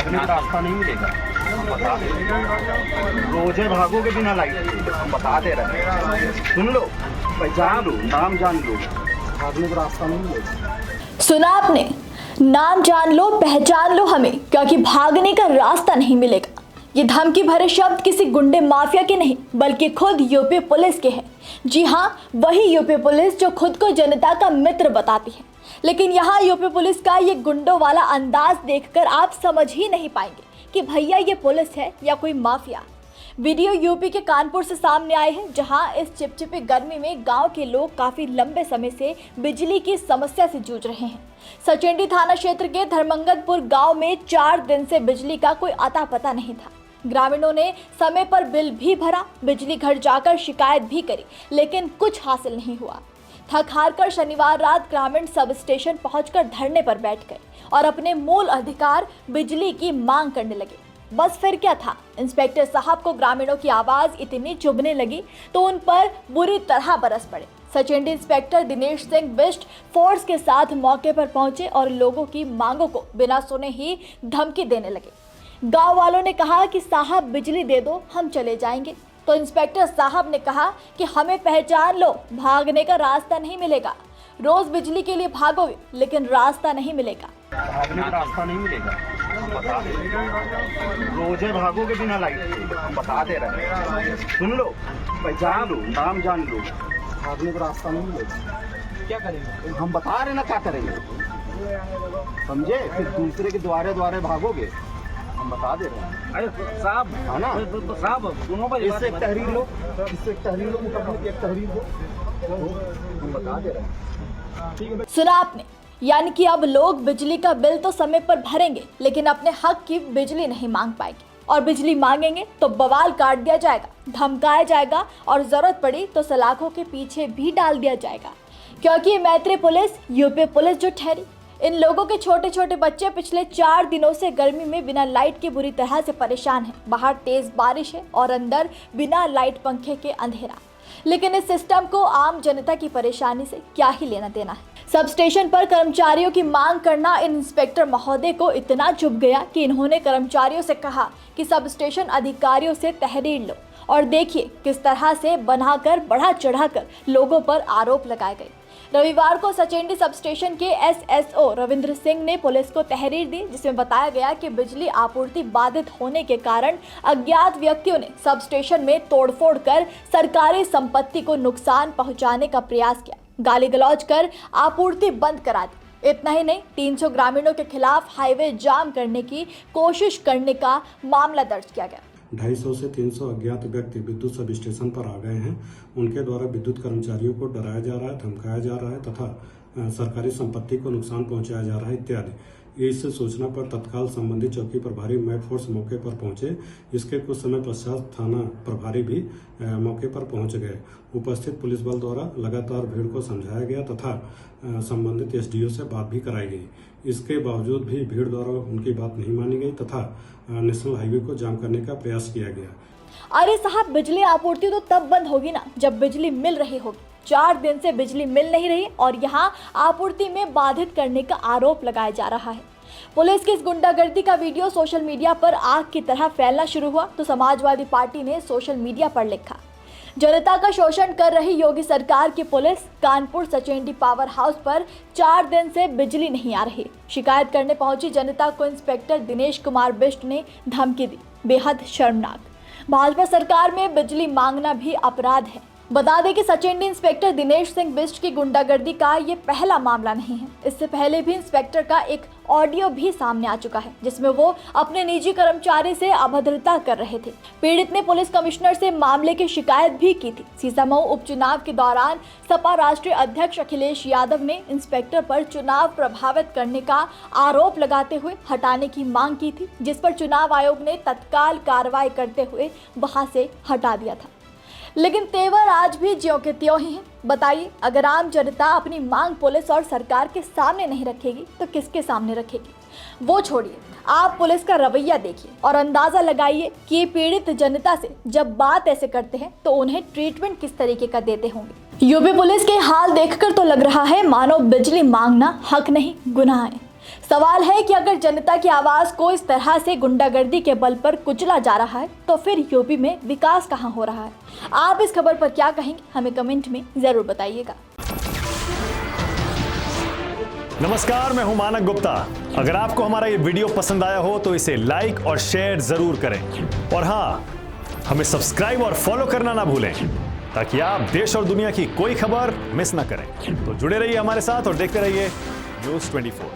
भागने का रास्ता नहीं मिलेगा, हम बता दे रहे हैं। रोजे भागोगे बिना लाइट के, हम बता दे रहे हैं। सुन लो, पहचान लो, नाम जान लो, भागने का रास्ता नहीं मिलेगा। सुना आपने, नाम जान लो, पहचान लो हमें, क्योंकि भागने का रास्ता नहीं मिलेगा। ये धमकी भरे शब्द किसी गुंडे माफिया के नहीं बल्कि खुद यूपी पुलिस के हैं। जी हाँ, वही यूपी पुलिस जो खुद को जनता का मित्र बताती है। लेकिन यहाँ यूपी पुलिस का ये गुंडों वाला अंदाज देखकर आप समझ ही नहीं पाएंगे कि भैया ये पुलिस है या कोई माफिया। वीडियो यूपी के कानपुर से सामने आए हैं, जहां इस चिपचिपी गर्मी में गांव के लोग काफी लंबे समय से बिजली की समस्या से जूझ रहे हैं। सचेंडी थाना क्षेत्र के धर्मंगतपुर गांव में 4 दिन से बिजली का कोई अता पता नहीं था। ग्रामीणों ने समय पर बिल भी भरा, बिजली घर जाकर शिकायत भी करी, लेकिन कुछ हासिल नहीं हुआ। थक हार कर शनिवार रात ग्रामीण सब स्टेशन पहुंचकर धरने पर बैठ गए और अपने मूल अधिकार बिजली की मांग करने लगे। बस फिर क्या था, इंस्पेक्टर साहब को ग्रामीणों की आवाज इतनी चुभने लगी तो उन पर बुरी तरह बरस पड़े। सचेंडी इंस्पेक्टर दिनेश सिंह बिष्ट फोर्स के साथ मौके पर पहुंचे और लोगों की मांगों को बिना सुने ही धमकी देने लगे। गांव वालों ने कहा कि साहब बिजली दे दो, हम चले जाएंगे। तो इंस्पेक्टर साहब ने कहा कि हमें पहचान लो, भागने का रास्ता नहीं मिलेगा। रोज बिजली के लिए भागोगे लेकिन रास्ता नहीं मिलेगा। भागने का रास्ता नहीं मिलेगा, हम बता दे रहे हैं। रोजे भागोगे बिना लाइट के, हम बता दे रहे हैं। सुन लो, पहचान लो, नाम जान लो, भागने का रास्ता नहीं मिलेगा। क्या करेंगे? हम बता रहे ना क्या करेंगे, समझे? फिर दूसरे के द्वारे द्वारे भागोगे, हम बता दे रहे हैं। अरे साहब, है ना? तो साहब दोनों पर इससे एक तहरीर लो, इससे एक तहरीर लो, मुकम्मल एक तहरीर दो, हम बता दे रहे हैं। ठीक है। सुना आपने, यानी कि अब लोग बिजली का बिल तो समय पर भरेंगे लेकिन अपने हक की बिजली नहीं मांग पाएंगे, और बिजली मांगेंगे तो बवाल काट दिया जाएगा, धमकाया जाएगा और जरूरत पड़ी तो सलाखों के पीछे भी डाल दिया जाएगा। क्योंकि ये मैत्री पुलिस यूपी पुलिस जो ठहरी। इन लोगों के छोटे छोटे बच्चे पिछले 4 दिनों से गर्मी में बिना लाइट के बुरी तरह से परेशान हैं। बाहर तेज बारिश है और अंदर बिना लाइट पंखे के अंधेरा। लेकिन इस सिस्टम को आम जनता की परेशानी से क्या ही लेना देना है। सब स्टेशन पर कर्मचारियों की मांग करना इन इंस्पेक्टर महोदय को इतना चुभ गया कि इन्होंने कर्मचारियों से कहा कि सब स्टेशन अधिकारियों से तहरीर लो और देखिए किस तरह से बनाकर बढ़ा चढ़ाकर लोगों पर आरोप लगाए गए। रविवार को सचेंडी सब स्टेशन के एसएसओ रविंद्र सिंह ने पुलिस को तहरीर दी, जिसमें बताया गया कि बिजली आपूर्ति बाधित होने के कारण अज्ञात व्यक्तियों ने सब स्टेशन में तोड़फोड़ कर सरकारी संपत्ति को नुकसान पहुंचाने का प्रयास किया, गाली गलौज कर आपूर्ति बंद करा दी। इतना ही नहीं, 300 ग्रामीणों के खिलाफ हाईवे जाम करने की कोशिश करने का मामला दर्ज किया गया। 250 से 300 अज्ञात व्यक्ति विद्युत सब स्टेशन पर आ गए हैं। उनके द्वारा विद्युत कर्मचारियों को डराया जा रहा है, धमकाया जा रहा है तथा सरकारी संपत्ति को नुकसान पहुंचाया जा रहा है इत्यादि। इस सूचना पर तत्काल संबंधित चौकी प्रभारी मैप फोर्स मौके पर पहुंचे। इसके कुछ समय पश्चात थाना प्रभारी भी मौके पर पहुंच गए। उपस्थित पुलिस बल द्वारा लगातार भीड़ को समझाया गया तथा संबंधित एसडीओ से बात भी कराई गई। इसके बावजूद भी भीड़ द्वारा उनकी बात नहीं मानी गई तथा नेशनल हाईवे को जाम करने का प्रयास किया गया। अरे साहब, बिजली आपूर्ति तो तब बंद होगी ना जब बिजली मिल रही होगी। 4 दिन से बिजली मिल नहीं रही और यहाँ आपूर्ति में बाधित करने का आरोप लगाया जा रहा है। पुलिस की इस गुंडागर्दी का वीडियो सोशल मीडिया पर आग की तरह फैलना शुरू हुआ तो समाजवादी पार्टी ने सोशल मीडिया पर लिखा, जनता का शोषण कर रही योगी सरकार की police, Kanpur Sachendi power house पर 4 दिन से बिजली नहीं आ रही। शिकायत करने पहुंची जनता को इंस्पेक्टर दिनेश कुमार बिष्ट ने धमकी दी, बेहद शर्मनाक। भाजपा सरकार में बिजली मांगना भी अपराध है। बता दें कि सचेंडी इंस्पेक्टर दिनेश सिंह बिष्ट की गुंडागर्दी का ये पहला मामला नहीं है। इससे पहले भी इंस्पेक्टर का एक ऑडियो भी सामने आ चुका है जिसमें वो अपने निजी कर्मचारी से अभद्रता कर रहे थे। पीड़ित ने पुलिस कमिश्नर से मामले की शिकायत भी की थी। सीसामऊ उपचुनाव के दौरान सपा राष्ट्रीय अध्यक्ष अखिलेश यादव ने इंस्पेक्टर पर चुनाव प्रभावित करने का आरोप लगाते हुए हटाने की मांग की थी, जिस पर चुनाव आयोग ने तत्काल कार्रवाई करते हुए वहां से हटा दिया था। लेकिन तेवर आज भी ज्यों के त्यों ही है। बताइए, अगर आम जनता अपनी मांग पुलिस और सरकार के सामने नहीं रखेगी तो किसके सामने रखेगी? वो छोड़िए, आप पुलिस का रवैया देखिए और अंदाजा लगाइए कि ये पीड़ित जनता से जब बात ऐसे करते हैं तो उन्हें ट्रीटमेंट किस तरीके का देते होंगे। यूपी पुलिस के हाल देखकर तो लग रहा है मानो बिजली मांगना हक नहीं, गुनाह है। सवाल है कि अगर जनता की आवाज को इस तरह से गुंडागर्दी के बल पर कुचला जा रहा है तो फिर यूपी में विकास कहां हो रहा है? आप इस खबर पर क्या कहेंगे, हमें कमेंट में जरूर बताइएगा। नमस्कार, मैं हूं मानक गुप्ता। अगर आपको हमारा ये वीडियो पसंद आया हो तो इसे लाइक और शेयर जरूर करें और हाँ, हमें सब्सक्राइब और फॉलो करना ना भूलें ताकि आप देश और दुनिया की कोई खबर मिस ना करें। तो जुड़े रहिए हमारे साथ और देखते रहिए न्यूज़ 24।